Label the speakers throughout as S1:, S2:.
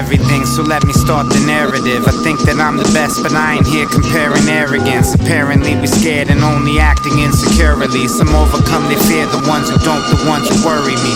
S1: everything, so let me start the narrative. I think that I'm the best, but I ain't here comparing arrogance. Apparently we scared and only acting insecurely. Some overcome their fear, the ones who don't, the ones who worry me.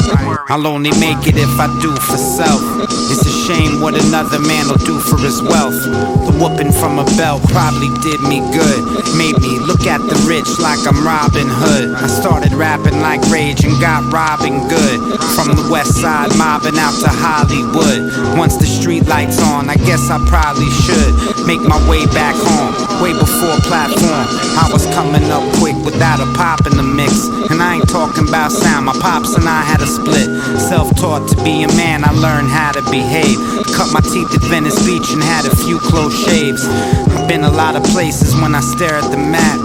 S1: I'll only make it if I do for self. It's a shame what another man will do for his wealth. The whooping from a belt probably did me good, made me look at the rich like I'm Robin Hood. I started rapping like Rage and got robbing good. From the west side mobbing out to Hollywood. Once the street lights on, I guess I probably should make my way back home, way before platform. I was coming up quick without a pop in the mix. And I ain't talking about sound, my pops and I had a split. Self-taught to be a man, I learned how to behave. Cut my teeth at Venice Beach and had a few close shaves. I've been a lot of places when I stare at the map,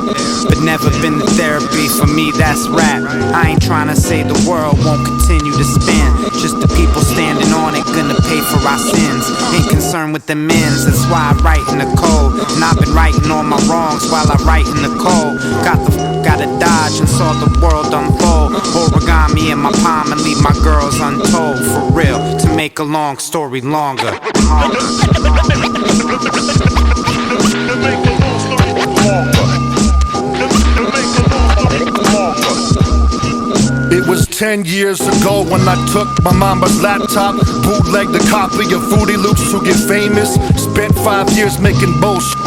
S1: but never been to therapy. For me that's rap. I ain't trying to say the world won't continue to spin, just the people standing on it gonna pay for our sins. Ain't concerned with the men's, that's why I write in the code. And I've been writing all my wrongs while I write in the code. Gotta dodge and saw the world unfold. Origami in my palm and leave my girls untold. For real, to make a long story longer.
S2: It was 10 years ago when I took my mama's laptop, bootlegged a copy of Fruity Loops to get famous. Spent 5 years making bullshit,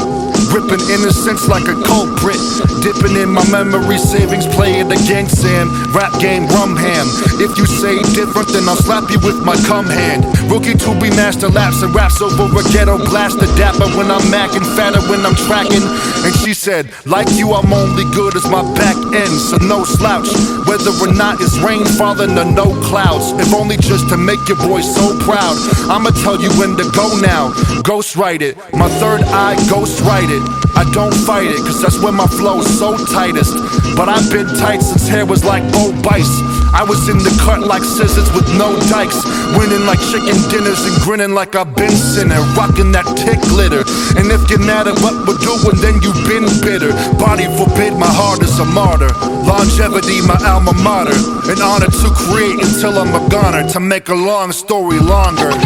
S2: gripping innocence like a culprit. Dipping in my memory savings, play it again, Sam. Rap game, rum ham. If you say different, then I'll slap you with my cum hand. Rookie to be master laps and raps over a ghetto blaster. Dapper when I'm macking, fatter when I'm tracking. And she said, like you, I'm only good as my back end, so no slouch. Whether or not it's rain falling or no clouds, if only just to make your boy so proud. I'ma tell you when to go now. Ghostwrite it, my third eye ghostwrite it. I don't fight it, cause that's when my flow's so tightest. But I've been tight since hair was like Bo Bice. I was in the cut like scissors with no dikes, winning like chicken dinners and grinning like I've been sinning, rocking that tick glitter. And if you're mad at what we're doing, then you've been bitter. Body forbid, my heart is a martyr. Longevity, my alma mater. An honor to create until I'm a goner, to make a long story longer.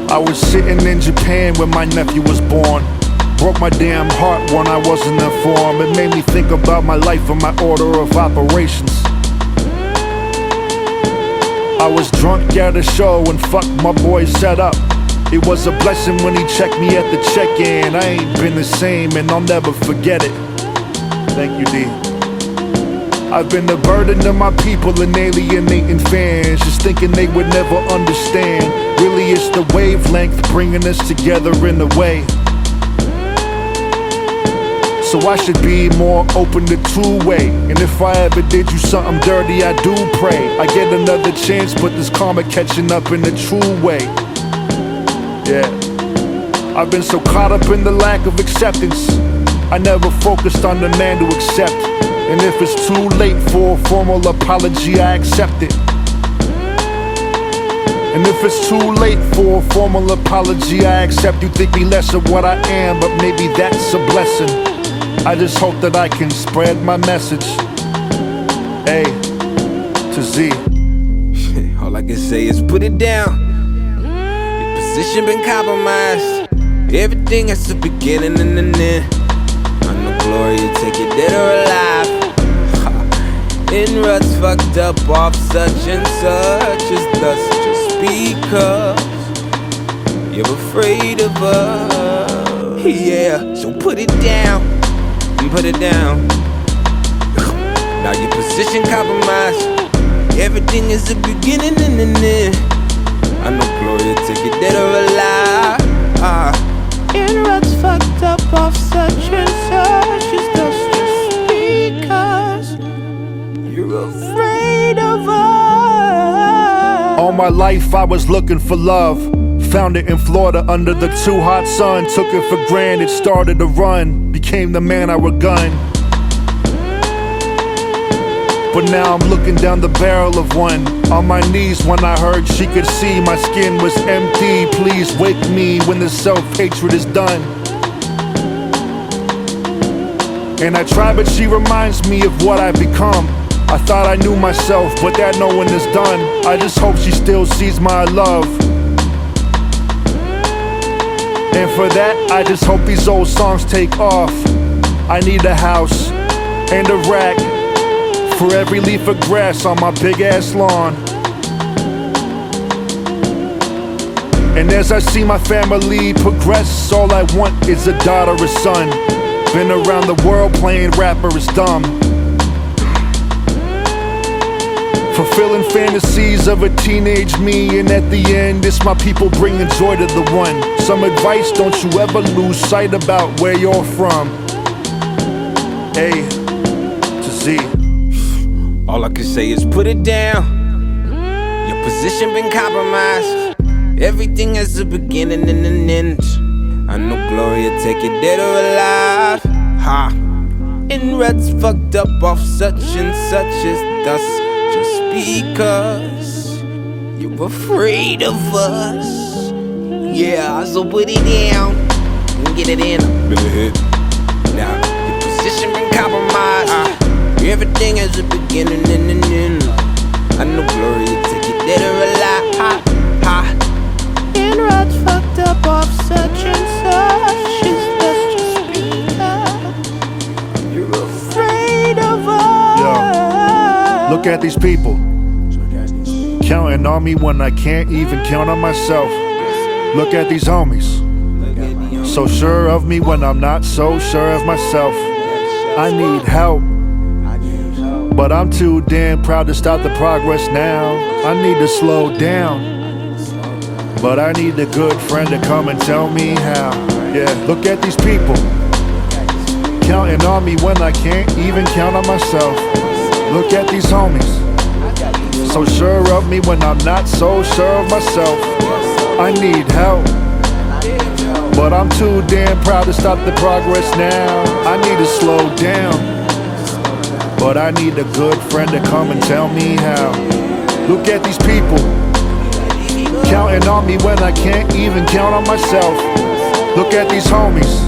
S2: I was sitting in Japan when my nephew was born. Broke my damn heart when I wasn't informed. It made me think about my life and my order of operations. I was drunk at a show and fucked my boy set up. It was a blessing when he checked me at the check-in. I ain't been the same and I'll never forget it. Thank you, D. I've been the burden of my people and alienating fans, just thinking they would never understand. Really it's the wavelength bringing us together in a way. So I should be more open to two-way. And if I ever did you something dirty, I do pray I get another chance, but this karma catching up in a true way. Yeah, I've been so caught up in the lack of acceptance, I never focused on the man to accept. And if it's too late for a formal apology, I accept it. And if it's too late for a formal apology, I accept you think me less of what I am, but maybe that's a blessing. I just hope that I can spread my message. A to Z.
S3: All I can say is put it down. Your position been compromised. Everything has a beginning and an end. I know glory, you take it dead or alive. In ruts fucked up off such and such as thus, just because you're afraid of us. Yeah, so put it down. Put it down. Now your position compromised. Everything is a beginning and an end. I know glory, take it dead or alive. In ruts fucked up off such and such as thus, just because you're afraid of us.
S2: All my life I was looking for love. Found it in Florida under the too hot sun. Took it for granted, started to run. Became the man I would gun. But now I'm looking down the barrel of one. On my knees when I heard she could see my skin was empty. Please wake me when the self-hatred is done. And I try but she reminds me of what I've become. I thought I knew myself, but that knowing is done. I just hope she still sees my love. And for that, I just hope these old songs take off. I need a house and a rack for every leaf of grass on my big ass lawn. And as I see my family progress, all I want is a daughter or son. Been around the world playing rapper is dumb. Fulfilling fantasies of a teenage me, and at the end, it's my people bringing joy to the one. Some advice, don't you ever lose sight about where you're from. A to Z.
S3: All I can say is put it down. Your position been compromised. Everything has a beginning and an end. I know glory will take it dead or alive. In ruts fucked up off such and such as thus, just because you're afraid of us. Yeah, so put it down and get it in. Now, your position been compromised. Everything has a beginning and an end. I know glory, you take it dead or alive. In ruts fucked up off such and such as thus, just because you're afraid of us.
S2: Yo, look at these people, counting on me when I can't even count on myself. Look at these homies, so sure of me when I'm not so sure of myself. I need help, but I'm too damn proud to stop the progress now. I need to slow down, but I need a good friend to come and tell me how. Yeah, look at these people, counting on me when I can't even count on myself. Look at these homies, so sure of me when I'm not so sure of myself. I need help, but I'm too damn proud to stop the progress now. I need to slow down, but I need a good friend to come and tell me how. Look at these people, counting on me when I can't even count on myself. Look at these homies,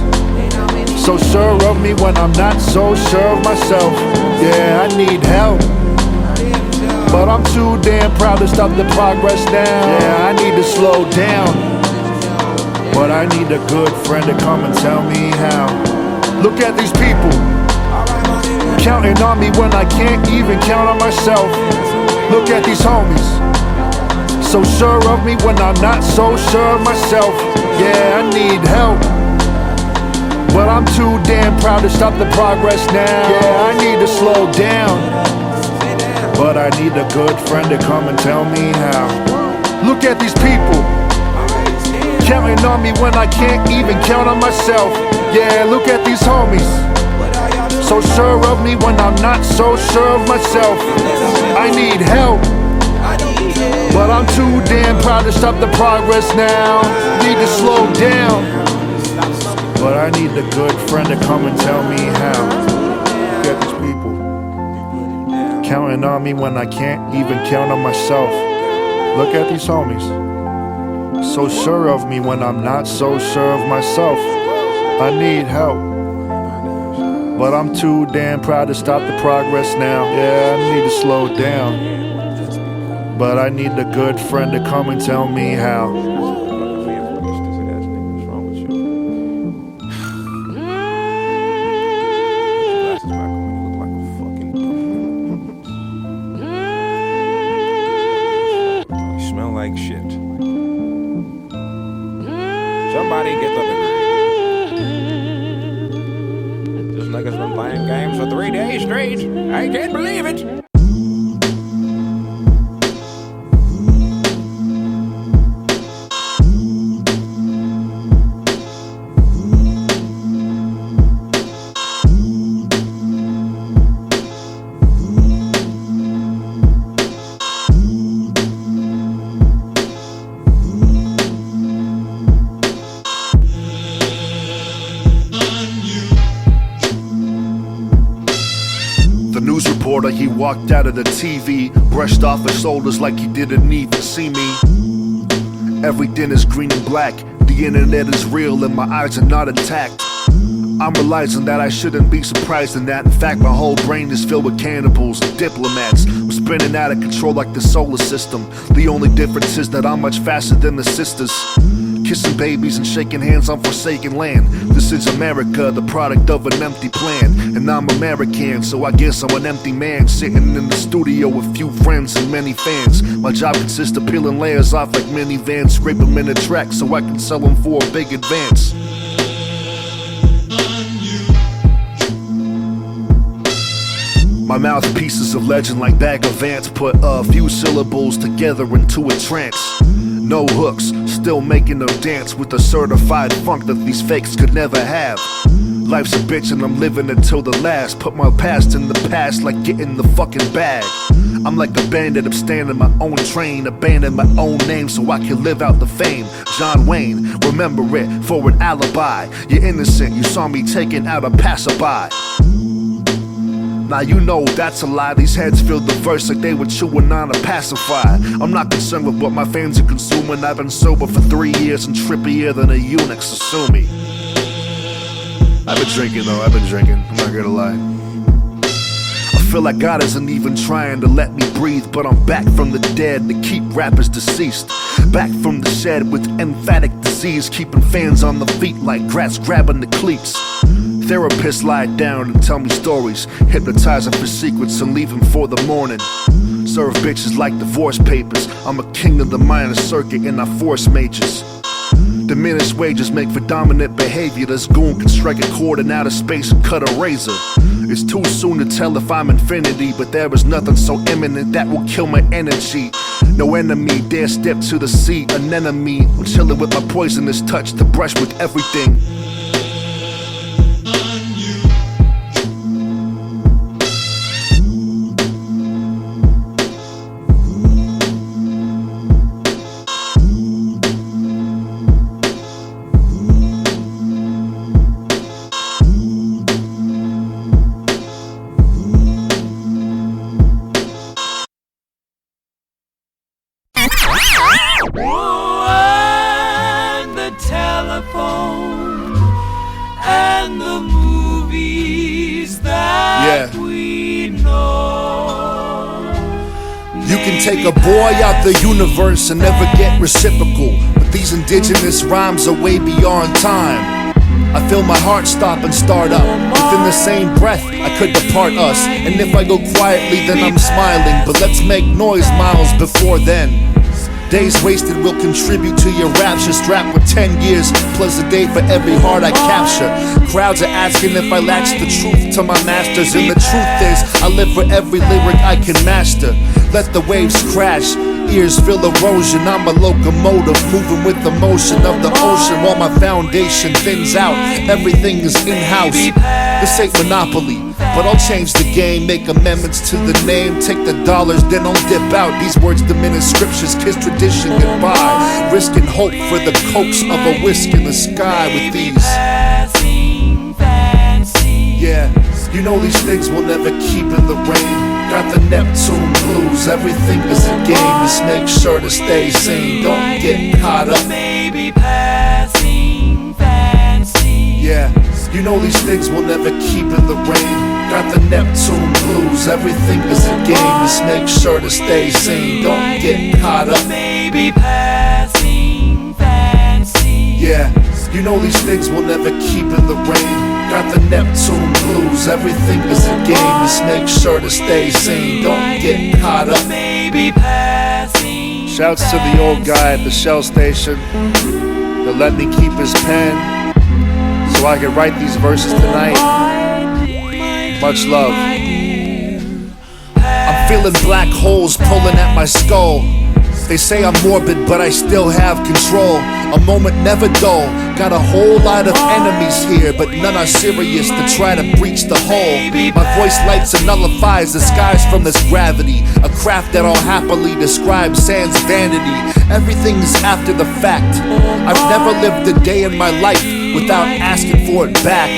S2: so sure of me when I'm not so sure of myself. Yeah, I need help, but I'm too damn proud to stop the progress now. Yeah, I need to slow down, but I need a good friend to come and tell me how. Look at these people, counting on me when I can't even count on myself. Look at these homies, so sure of me when I'm not so sure of myself. Yeah, I need help, but I'm too damn proud to stop the progress now. Yeah, I need to slow down, but I need a good friend to come and tell me how. Look at these people, counting on me when I can't even count on myself. Yeah, look at these homies, so sure of me when I'm not so sure of myself. I need help, but I'm too damn proud to stop the progress now. Need to slow down, but I need a good friend to come and tell me how. Look at these people, counting on me when I can't even count on myself. Look at these homies, so sure of me when I'm not so sure of myself. I need help, but I'm too damn proud to stop the progress now. Yeah, I need to slow down, but I need a good friend to come and tell me how.
S3: Like shit. Somebody get the degree. This nigga's been playing games for 3 days straight. I can't believe it.
S2: He walked out of the TV, brushed off his shoulders like he didn't even see me. Everything is green and black, the internet is real and my eyes are not intact. I'm realizing that I shouldn't be surprised in that. In fact, my whole brain is filled with cannibals and diplomats. We're spinning out of control like the solar system. The only difference is that I'm much faster than the sisters, kissing babies and shaking hands on forsaken land. This is America, the product of an empty plan. And I'm American, so I guess I'm an empty man, sitting in the studio with few friends and many fans. My job consists of peeling layers off like minivans, scrape them in a track so I can sell them for a big advance. My mouthpieces of legend like bag of ants, put a few syllables together into a trance. No hooks, still making them dance with a certified funk that these fakes could never have. Life's a bitch and I'm living it till the last. Put my past in the past like getting the fucking bag. I'm like a bandit, I'm standing my own train, abandon my own name so I can live out the fame. John Wayne, remember it for an alibi. You're innocent, you saw me taking out a passerby. Now you know that's a lie, these heads feel the verse like they were chewing on a pacifier. I'm not concerned with what my fans are consuming. I've been sober for 3 years and trippier than a eunuch, so sue me. I've been drinking though, I've been drinking, I'm not gonna lie. I feel like God isn't even trying to let me breathe, but I'm back from the dead to keep rappers deceased. Back from the shed with emphatic disease, keeping fans on the feet like grass grabbing the cleats. Therapists lie down and tell me stories, hypnotize them for secrets and leave them for the morning. Serve bitches like divorce papers, I'm a king of the minor circuit and I force majors. Diminished wages make for dominant behavior. This goon can strike a chord in outer space and cut a razor. It's too soon to tell if I'm infinity, but there is nothing so imminent that will kill my energy. No enemy dare step to the sea, an enemy. I'm chilling with my poisonous touch to brush with everything.
S4: And the telephone and the movies that we know.
S2: You can take a boy out the universe and never get reciprocal, but these indigenous rhymes are way beyond time. I feel my heart stop and start up. Within the same breath, I could depart us. And if I go quietly, then I'm smiling. But let's make noise miles before then. Days wasted will contribute to your rapture. Strapped with 10 years plus a day for every heart I capture. Crowds are asking if I latch the truth to my masters, and the truth is I live for every lyric I can master. Let the waves crash, ears feel erosion. I'm a locomotive moving with the motion of the ocean. While my foundation thins out, everything is in-house. This ain't Monopoly, but I'll change the game. Make amendments to the name, take the dollars, then I'll dip out. These words diminish scriptures, kiss tradition goodbye. Risking hope for the coax of a whisk in the sky with these. Yeah, you know these things will never keep in the rain. Got the Neptune blues, everything is a game. Just make sure to stay sane, don't get caught up. Yeah, you know these things will never keep in the rain. Got the Neptune blues, everything is a game. Just make sure to stay sane, don't get caught up. Yeah, you know these things will never keep in the rain. Got the Neptune blues, everything is a game. Just make sure to stay sane, don't get caught up. Shouts to the old guy at the Shell station that let me keep his pen so I could write these verses tonight. Much love. I'm feeling black holes pulling at my skull. They say I'm morbid, but I still have control. A moment never dull. Got a whole lot of enemies here, but none are serious to try to breach the hole. My voice lights and nullifies the skies from this gravity. A craft that I'll happily describe sans vanity. Everything is after the fact. I've never lived a day in my life without asking for it back.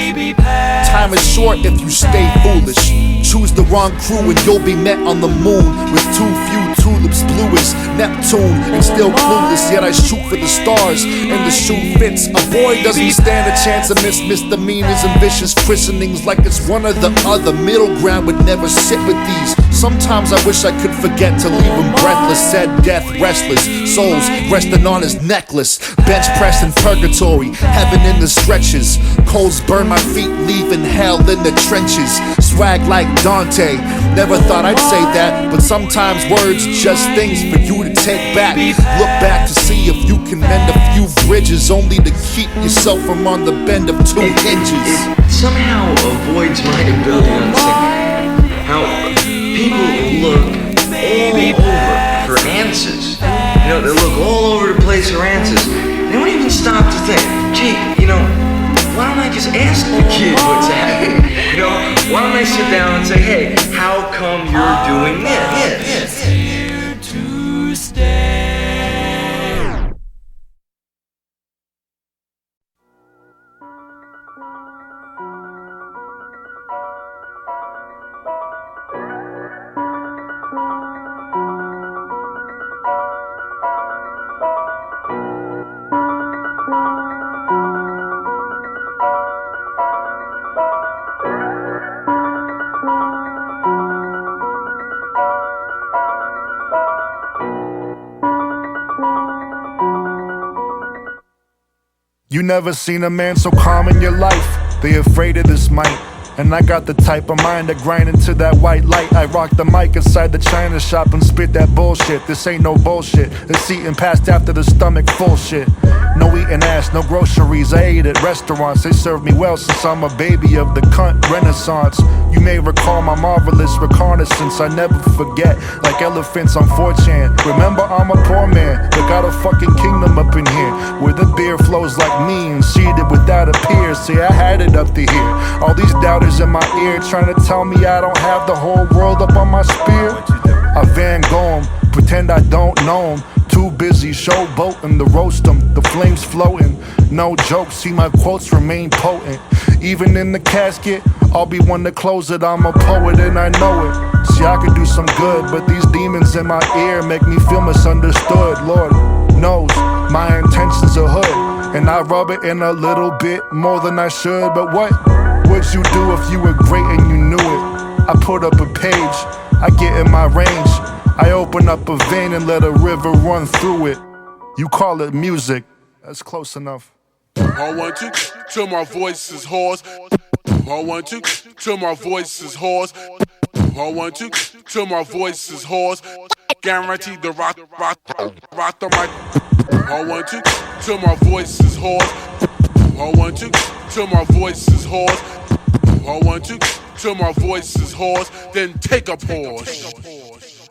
S2: Time is short if you stay foolish. Choose the wrong crew and you'll be met on the moon with too few tulips, blue as Neptune and still clueless. Yet I shoot for the stars and the shoe fits. A boy doesn't stand a chance amidst misdemeanors and vicious christenings. Like it's one or the other, middle ground would never sit with these. Sometimes I wish I could forget to leave him breathless. Said death, restless souls resting on his necklace. Bench press in purgatory, heaven in the stretches. Coals burn my feet, leaving hell in the trenches. Swag like Dante, never thought I'd say that, but sometimes words just things for you to take back. Look back to see if you can mend a few bridges, only to keep yourself from on the bend of two hinges.
S5: It somehow avoids my ability to understand how people look all over for answers. You know, they look all over the place for answers. They don't even stop to think, gee, you know, why don't I just ask the kid what's happening? You know, why don't I sit down and say, hey, how come you're doing this?
S4: Here to stay.
S2: You never seen a man so calm in your life. They afraid of this might. And I got the type of mind that grind into that white light. I rock the mic inside the China shop and spit that bullshit. This ain't no bullshit. It's eating past after the stomach full shit. No eating ass, no groceries. I ate at restaurants. They served me well since I'm a baby of the cunt renaissance. You may recall my marvelous reconnaissance. I never forget, like elephants on 4chan. Remember, I'm a poor man, but got a fucking kingdom up in here, where the beer flows like me and seated without a peer. See, I had it up to here. All these doubters in my ear trying to tell me I don't have the whole world up on my spear. I Van Gogh 'em, pretend I don't know 'em. Too busy showboating to roast 'em, the flames floating. No joke, see my quotes remain potent. Even in the casket, I'll be one to close it. I'm a poet and I know it. See, I could do some good, but these demons in my ear make me feel misunderstood. Lord knows my intentions are hood, and I rub it in a little bit more than I should. But what would you do if you were great and you knew it? I put up a page, I get in my range, I open up a vein and let a river run through it. You call it music, that's close enough.
S6: I want you till my voice is hoarse. I want you till my voice is hoarse. I want you till my voice is hoarse. guaranteed to rock the mic. I want to till my voice is hoarse. I want to till my voice is hoarse. I want to till my voice is hoarse. Then take a pause.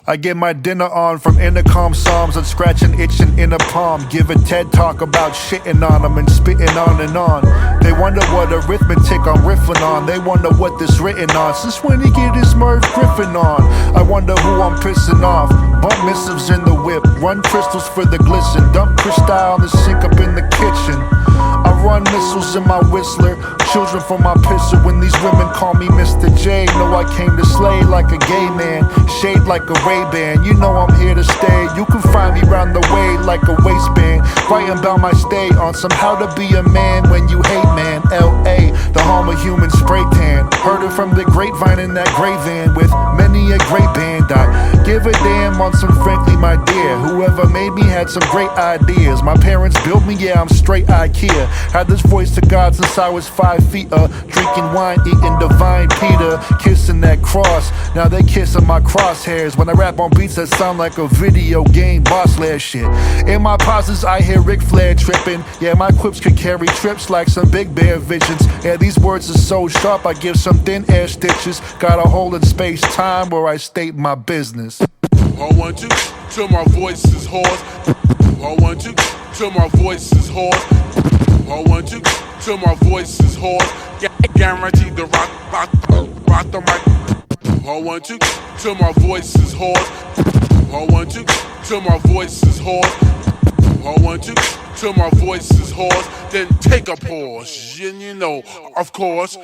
S2: I get my dinner on from intercom psalms and scratching itching in a palm. Give a TED talk about shitting on them and spitting on and on. They wonder what arithmetic I'm riffing on. They wonder what this written on. Since when he get his Merv Griffin on? I wonder who I'm pissing off. Bump missives in the whip, run crystals for the glisten. Dump crystal on the sink up in the kitchen. I run missiles in my whistler, children from my pistol. When these women call me Mr. J, know I came to slay like a gay man, shade like a Ray-Ban. You know I'm here to stay. You can find me round the way like a waistband, writing about my stay on some how to be a man when you hate man. L.A., the home of human spray tan. Heard it from the grapevine in that gray van with many a great band. I give a damn on some frankly my dear. Whoever made me had some great ideas. My parents built me, yeah, I'm straight IKEA. Had this voice to God since I was 5 feet, drinking wine, eating divine Peter, kissing that cross. Now they kissing my crosshairs when I rap on beats that sound like a video game boss lair shit. In my pauses I hear Ric Flair tripping. Yeah, my quips could carry trips like some Big Bear visions. Yeah, these words are so sharp I give some thin air stitches. Got a hole in space-time where I state my business.
S6: I want to till my voice is hoarse. I want to till my voice is hoarse. I want to till my voice is hoarse. Guaranteed to rock the mic. I want to till my voice is hoarse. I want to till my voice is hoarse. I want to till my voice is hoarse. Then take a pause. And you know, of course.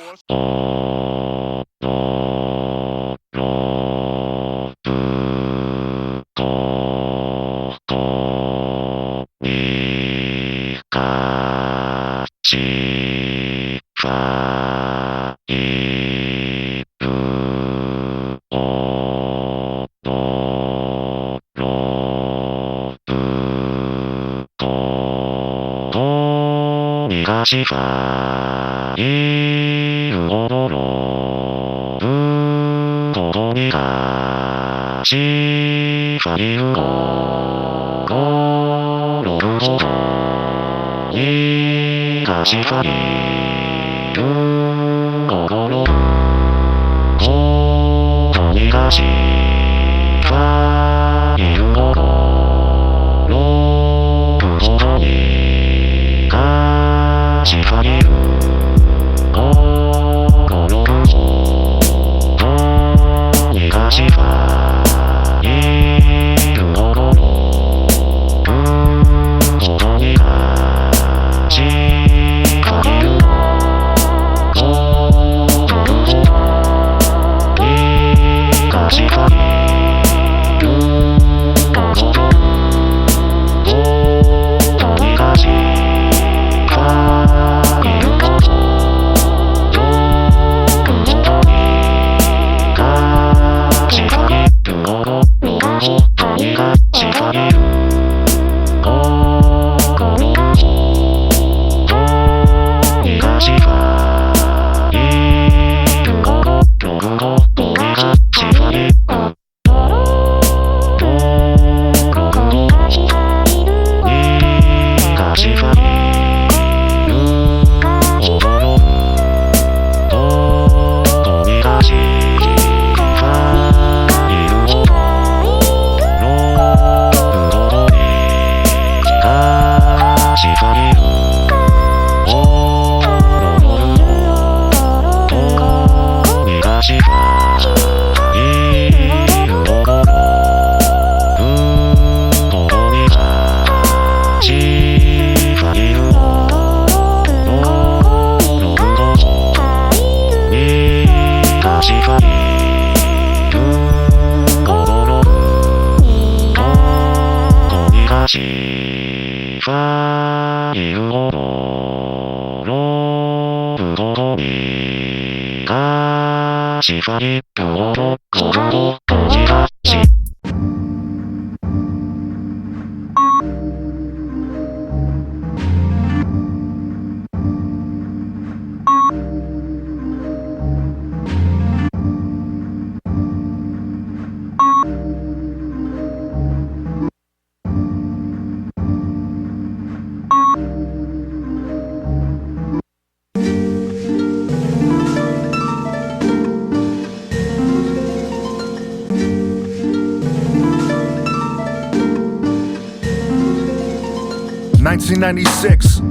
S2: 1996.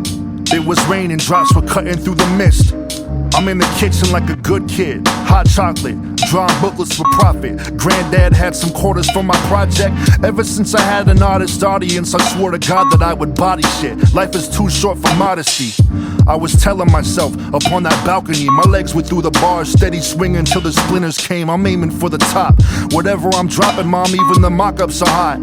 S2: It was raining, drops were cutting through the mist. I'm in the kitchen like a good kid. Hot chocolate, drawing booklets for profit. Granddad had some quarters for my project. Ever since I had an artist audience, I swore to God that I would body shit. Life is too short for modesty. I was telling myself upon that balcony, my legs were through the bars, steady swinging till the splinters came. I'm aiming for the top. Whatever I'm dropping, mom, even the mock-ups are hot.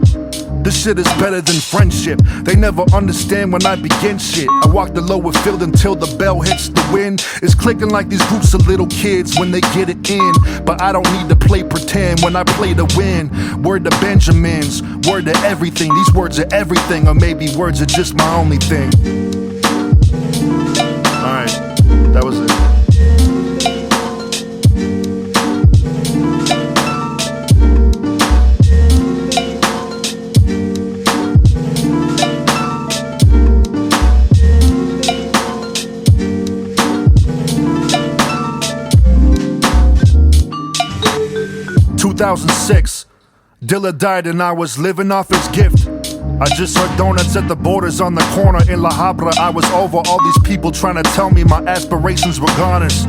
S2: This shit is better than friendship. They never understand when I begin shit. I walk the lower field until the bell hits the wind. It's clicking like these groups of little kids when they get it in. But I don't need to play pretend when I play to win. Word to Benjamins, word to everything. These words are everything, or maybe words are just my only thing. Alright, that was it. 2006, Dilla died and I was living off his gift. I just heard donuts at the Borders on the corner in La Habra. I was over all these people trying to tell me my aspirations were goners.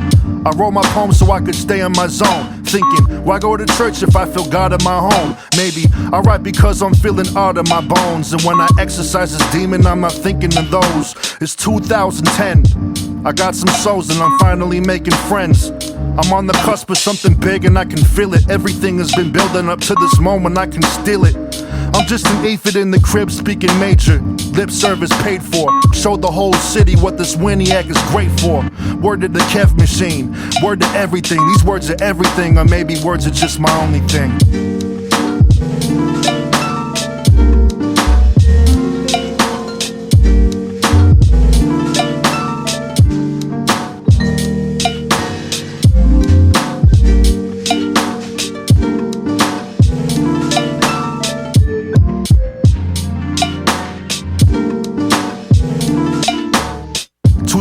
S2: I wrote my poems so I could stay in my zone, thinking, why go to church if I feel God in my home? Maybe I write because I'm feeling art in my bones, and when I exercise this demon, I'm not thinking of those. It's 2010, I got some souls and I'm finally making friends. I'm on the cusp of something big and I can feel it. Everything has been building up to this moment, I can steal it. I'm just an aphid in the crib speaking major. Lip service paid for. Showed the whole city what this y.n.e is great for. Word to the Kev machine. Word to everything. These words are everything, or maybe words are just my only thing.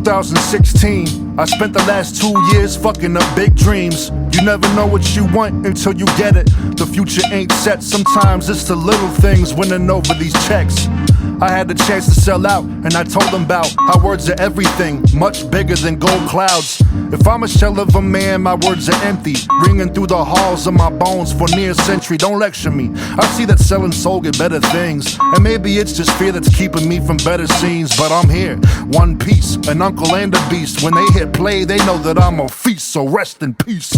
S2: 2016, I spent the last 2 years fucking up big dreams. You never know what you want until you get it. The future ain't set, sometimes it's the little things winning over these checks. I had the chance to sell out, and I told them about how words are everything, much bigger than gold clouds. If I'm a shell of a man, my words are empty, ringing through the halls of my bones for near a century. Don't lecture me, I see that selling soul get better things, and maybe it's just fear that's keeping me from better scenes. But I'm here, one piece, an uncle and a beast. When they hit play, they know that I'm a feast, so rest in peace.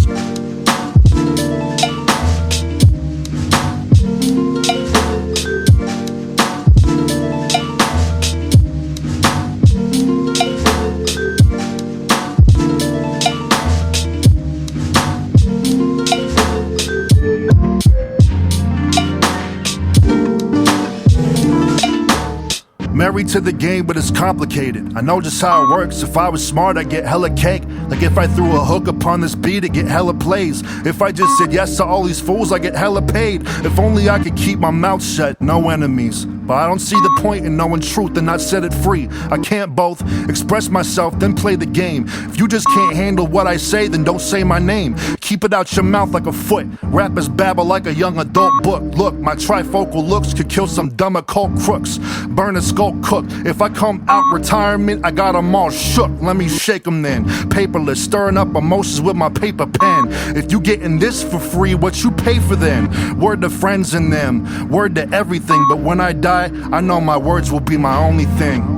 S2: Married to the game, but it's complicated. I know just how it works. If I was smart, I'd get hella cake. Like if I threw a hook upon this beat, I'd get hella plays. If I just said yes to all these fools, I get hella paid. If only I could keep my mouth shut, no enemies. But I don't see the point in knowing truth and not set it free. I can't both express myself, then play the game. If you just can't handle what I say, then don't say my name. Keep it out your mouth like a foot. Rappers babble like a young adult book. Look, my trifocal looks could kill some dumb occult crooks. Burn a skull cook. If I come out retirement, I got them all shook. Let me shake them then. Paperless, stirring up emotions with my paper pen. If you getting this for free, what you pay for then? Word to friends and them, word to everything. But when I die, I know my words will be my only thing.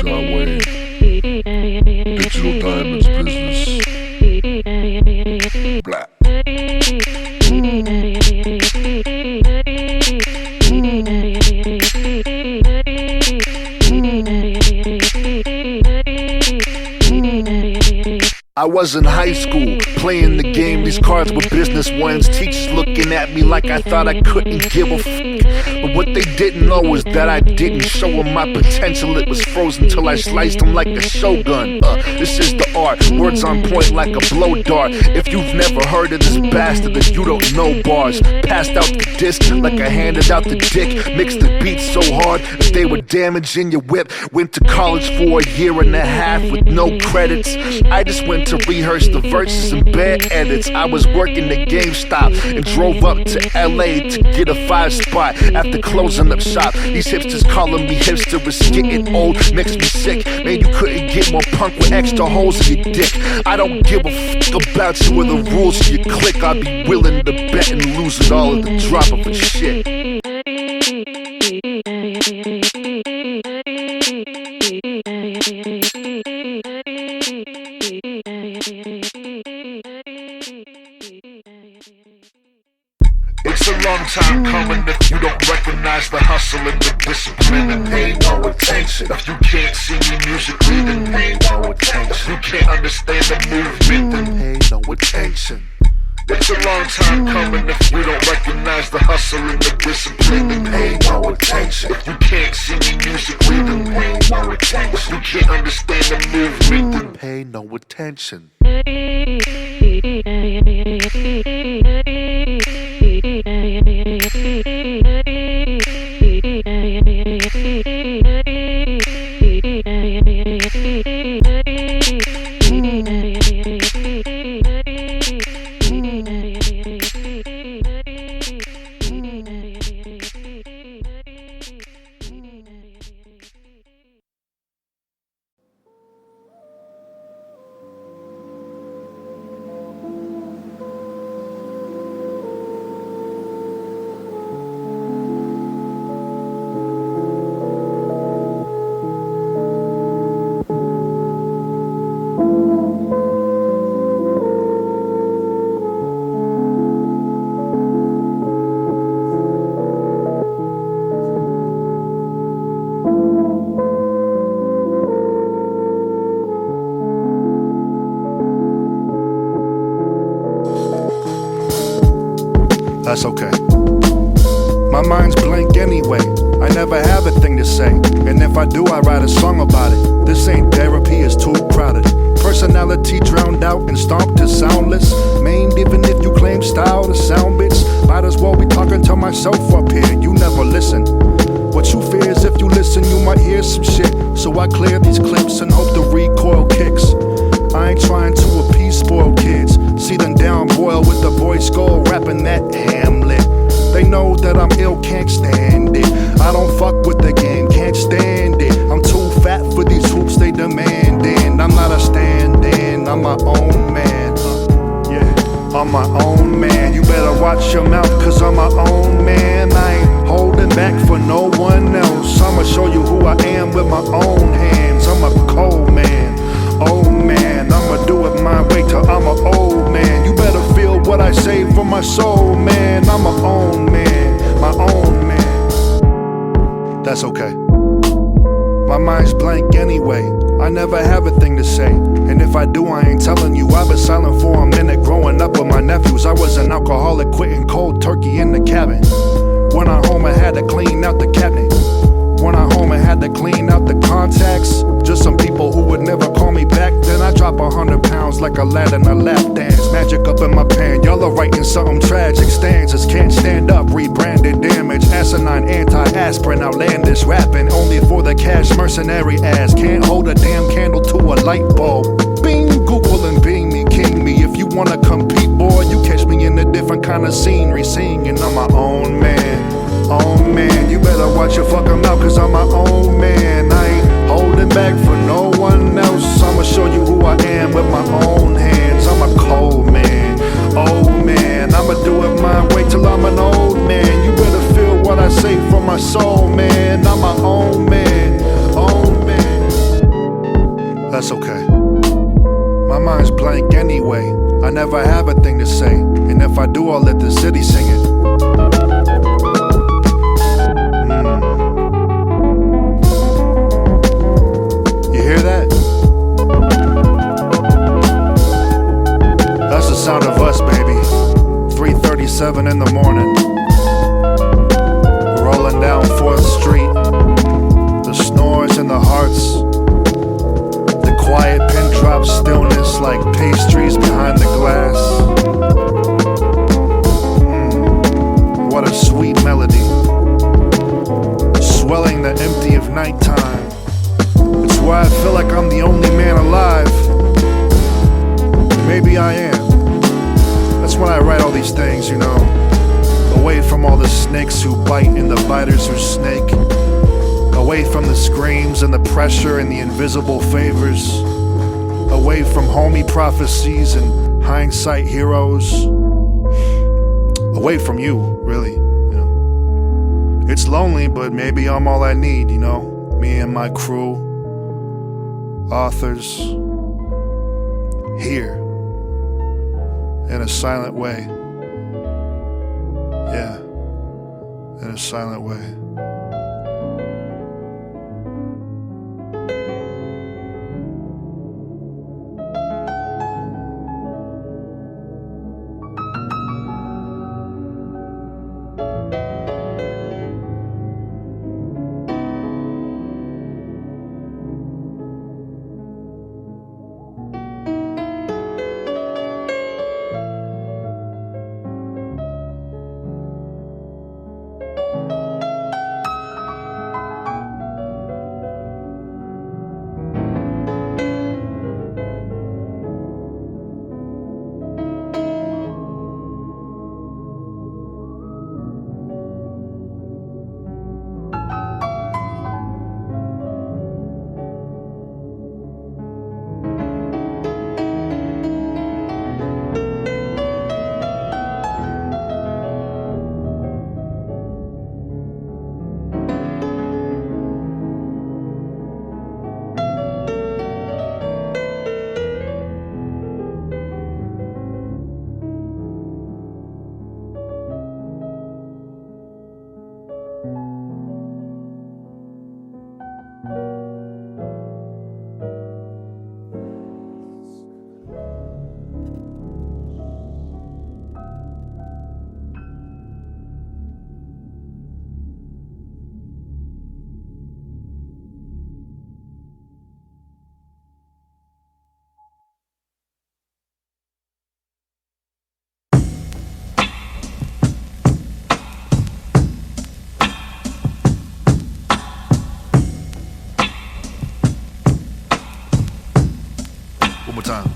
S2: JonWayne, Digital Diamonds Business, Black. I was in high school, playing the game. These cards were business ones. Teachers looking at me like I thought I couldn't give a But what they didn't know was that I didn't show them my potential. It was frozen till I sliced them like a shogun. This is the art, words on point like a blow dart. If you've never heard of this bastard, then you don't know bars. Passed out the disc like I handed out the dick. Mixed the beats so hard that they were damaging your whip. Went to college for a year and a half with no credits. I just went to rehearse the verses and bad edits. I was working at GameStop and drove up to LA to get a 5 spot after closing up shop. These hipsters calling me hipster is getting old, makes me sick. Man, you couldn't get more punk with extra holes in your dick. I don't give a fuck about you or the rules of your clique. I'd be willing to bet and lose it all at the drop of a shit. It's a long time coming if you don't recognize the hustle and the discipline and pay no attention. If you can't see me musically, then pay no attention. If you can't understand the movement, then pay no attention. It's a long time coming if you don't recognize the hustle and the discipline, then pay no attention. If you can't see me musically, then pay no attention. If you can't understand the movement, then pay no attention. That's okay. My mind's blank anyway. I never have a thing to say. And if I do, I write a song about it. This ain't therapy, it's too crowded. Personality drowned out and stomped to soundless. Maimed even if you claim style to sound bitch. Might as well be talking to myself up here. You never listen. What you fear is if you listen, you might hear some shit. So I clear these clips and hope the recoil kicks. I ain't trying to appease spoiled kids. See them down boil with the boy skull rapping that Hamlet. They know that I'm ill, can't stand it. I don't fuck with the game, can't stand it. I'm too fat for these hoops they demanding. I'm not a stand-in, I'm my own man. I'm my own man. You better watch your mouth, cause I'm my own man. I ain't holding back for no one else. I'ma show you who I am with my own hands. I'm a cold man, old man. I'ma do it my way till I'm an old man. You better feel what I say from my soul, man. I'm my own man, my own man. That's okay. My mind's blank anyway. I never have a thing to say. And if I do, I ain't telling you. I've been silent for a minute growing up with my nephews. I was an alcoholic, quitting cold turkey in the cabin. When I home, I had to clean out the cabinet. When I home, I had to clean out the contacts. Just some people who would never call me back. Then I drop 100 pounds like a lad in a lap dance. Magic up in my pen, y'all are writing something tragic. Stanzas can't stand up, rebranded damage. Asinine, anti-aspirin, outlandish rapping. Only for the cash, mercenary ass. Can't hold a damn candle to a light bulb. Bing, Google and Bing me, king me. If you wanna compete, boy, you catch me in a different kind of scenery. Singing, I'm my own man. Own man, you better watch your fucking mouth, cause I'm my own man. I ain't holding back for no one else. I'ma show you who I am with my own hands. I'm a cold man, old man. I'ma do it my way till I'm an old man. You better feel what I say from my soul, man. I'm my own man, own man. That's okay. My mind's blank anyway. I never have a thing to say. And if I do, I'll let the city sing it. You hear that? 7 in the morning, rolling down 4th Street. The snores in the hearts, the quiet pin drop stillness like pastries behind the glass. What a sweet melody, swelling the empty of nighttime. It's why I feel like I'm the only man alive. Maybe I am. That's when I write all these things, you know. Away from all the snakes who bite and the biters who snake. Away from the screams and the pressure and the invisible favors. Away from homie prophecies and hindsight heroes. Away from you, really, you know. It's lonely, but maybe I'm all I need, you know. Me and my crew, authors, here, in a silent way. Yeah, in a silent way. One more time.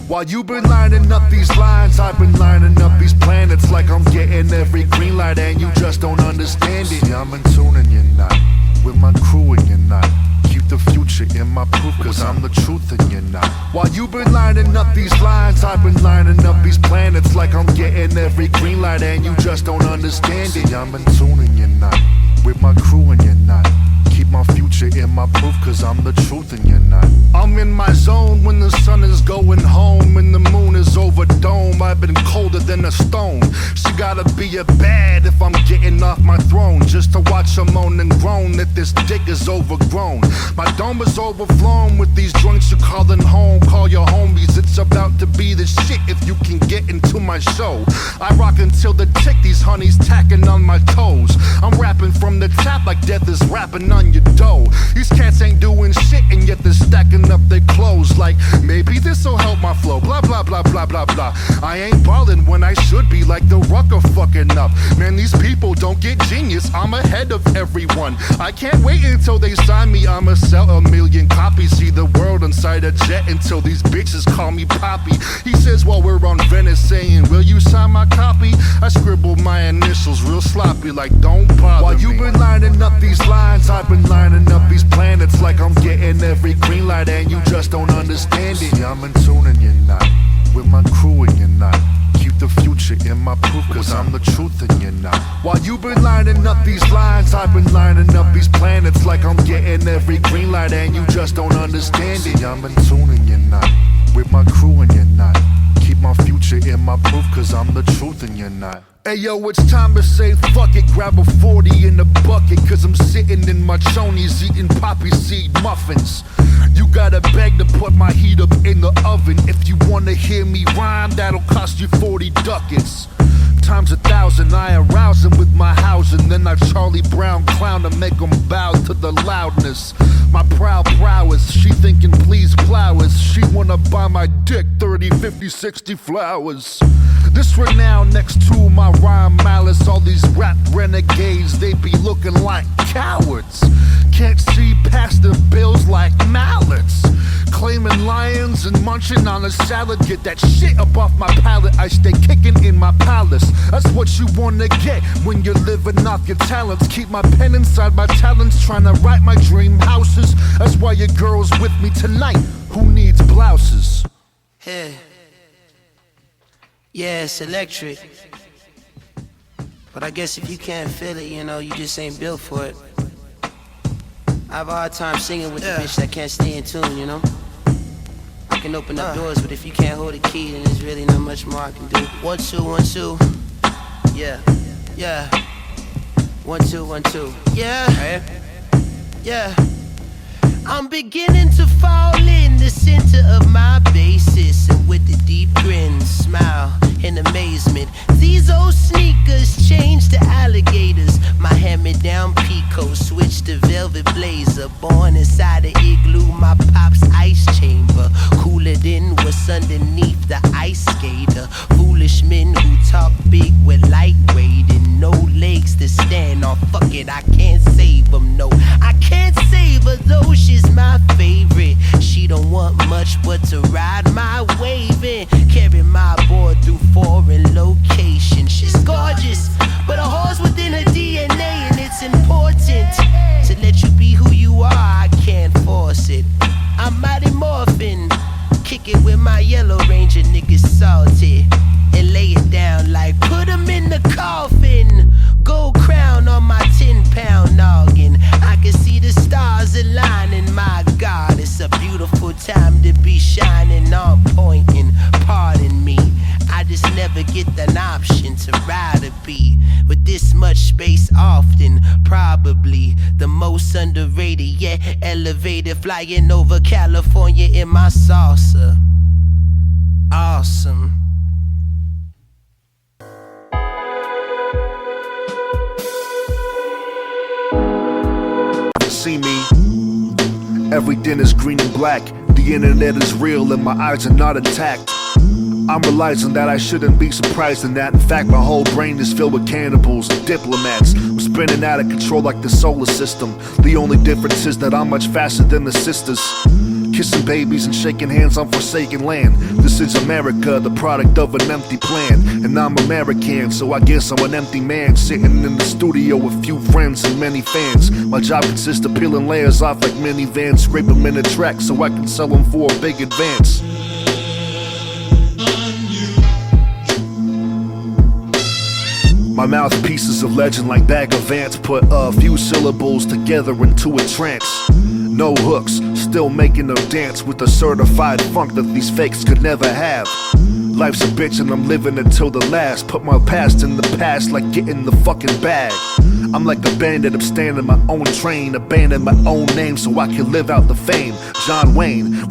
S2: While you've been lining up these lines, I've been lining up these planets like I'm getting every green light and you just don't understand it. See, I'm in tune and you're not, with my crew and you're not. Keep the future in my proof, cause I'm the truth and you're not. While you've been lining up these lines, I've been lining up these planets like I'm getting every green light and you just don't understand it. See, I'm in tune and you're not, with my crew and you're not. Keep my future in my proof, cause I'm the truth and you're not. I'm in my zone when the sun is going home and the moon is over dome. I've been colder than a stone. She gotta be a bad if I'm getting off my throne, just to watch her moan and groan that this dick is overgrown. My dome is overflown with these joints you callin' home. Call your homies, it's about to be the shit if you can get into my show. I rock until the tick, these honeys tacking on my toes. I'm rapping from the top like death is rapping on your dough. These cats ain't doing shit and yet they're stacking up their clothes like maybe this'll help my flow. Blah blah blah blah blah blah. I ain't ballin' when I should be, like the rucker fucking up. Man, these people don't get genius, I'm ahead of everyone. I can't wait until they sign me, I'ma sell 1 million copies. See the world inside a jet until these bitches call me Poppy. He says while we're on Venice saying, will you sign my copy? I scribble my initials real sloppy like don't bother While you been lining up these lines, I've been lining up these planets like I'm getting every green light and you just don't understand it. See, I'm in tune and you're not, with my crew and you're not. Keep the future in my proof, cause I'm the truth and you're not. While you been lining up these lines, I've been lining up these planets like I'm getting every green light and you just don't understand it. See, I'm in tune and you're not, with my crew and you're not. Keep my future in my proof, cause I'm the truth and you're not. Hey yo, it's time to say fuck it, grab a 40 in the bucket, cause I'm sitting in my chonies eating poppy seed muffins. You gotta beg to put my heat up in the oven. If you wanna hear me rhyme, that'll cost you 40 ducats. Times 1,000, I arouse them with my housing. Then I Charlie Brown clown to make them bow to the loudness. My proud prowess, she thinking please flowers. She wanna buy my dick 30, 50, 60 flowers. This renown next to my rhyme malice. All these rap renegades, they be looking like cowards. Can't see past the bills like mallets. Claiming lions and munching on a salad. Get that shit up off my palate. I stay kicking in my palace. That's what you wanna get when you're living off your talents. Keep my pen inside my talents, trying to write my dream houses. That's why your girl's with me tonight. Who needs blouses?
S7: Hey. Yeah, it's electric. But I guess if you can't feel it, you know, you just ain't built for it. I have a hard time singing with a bitch that can't stay in tune, you know? I can open up doors, but if you can't hold a key, then there's really not much more I can do. 1, 2, 1, 2. Yeah, yeah. 1, 2, 1, 2. Yeah, right? Yeah. I'm beginning to fall in the center of my basis, and with a deep grin, smile in amazement. These old sneakers changed to alligators. My hand-me-down Pico switched to velvet blazer. Born inside an igloo, my pop's ice chamber. Cooler than what's underneath the ice skater. Foolish men who talk big with lightweight and no legs to stand on. Fuck it, I can't save them, no. I can't save her though, she's my favorite. She don't want much but to ride my wave and carry my board through foreign locations. She's gorgeous, but a horse within her DNA, and it's important to let you be who you are. I can't force it. I'm mighty morphin', kick it with my Yellow Ranger niggas salty, and lay it down like put 'em in the coffin. Gold crown on my 10-pound noggin. I can see the stars aligning. My God, it's a beautiful time to be shining on point. And pardon me, I just never get an option to ride a beat with this much space often. Probably the most underrated, yet elevated, flying over California in my salsa. Awesome.
S2: See me, everything is green and black. The internet is real and my eyes are not attacked. I'm realizing that I shouldn't be surprised in that. In fact, my whole brain is filled with cannibals and diplomats. I'm spinning out of control like the solar system. The only difference is that I'm much faster than the sisters. Kissing babies and shaking hands on forsaken land. This is America, the product of an empty plan. And I'm American, so I guess I'm an empty man, sitting in the studio with few friends and many fans. My job consists of peeling layers off like minivans, scrape them in a track so I can sell them for a big advance. My mouthpieces of legend like bag of ants, put a few syllables together into a trance. No hooks, still making them dance with the certified funk that these fakes could never have. Life's a bitch and I'm living until the last. Put my past in the past like getting the fucking bag. I'm like a bandit, I'm staying in my own train, abandon my own name so I can live out the fame. John Wayne.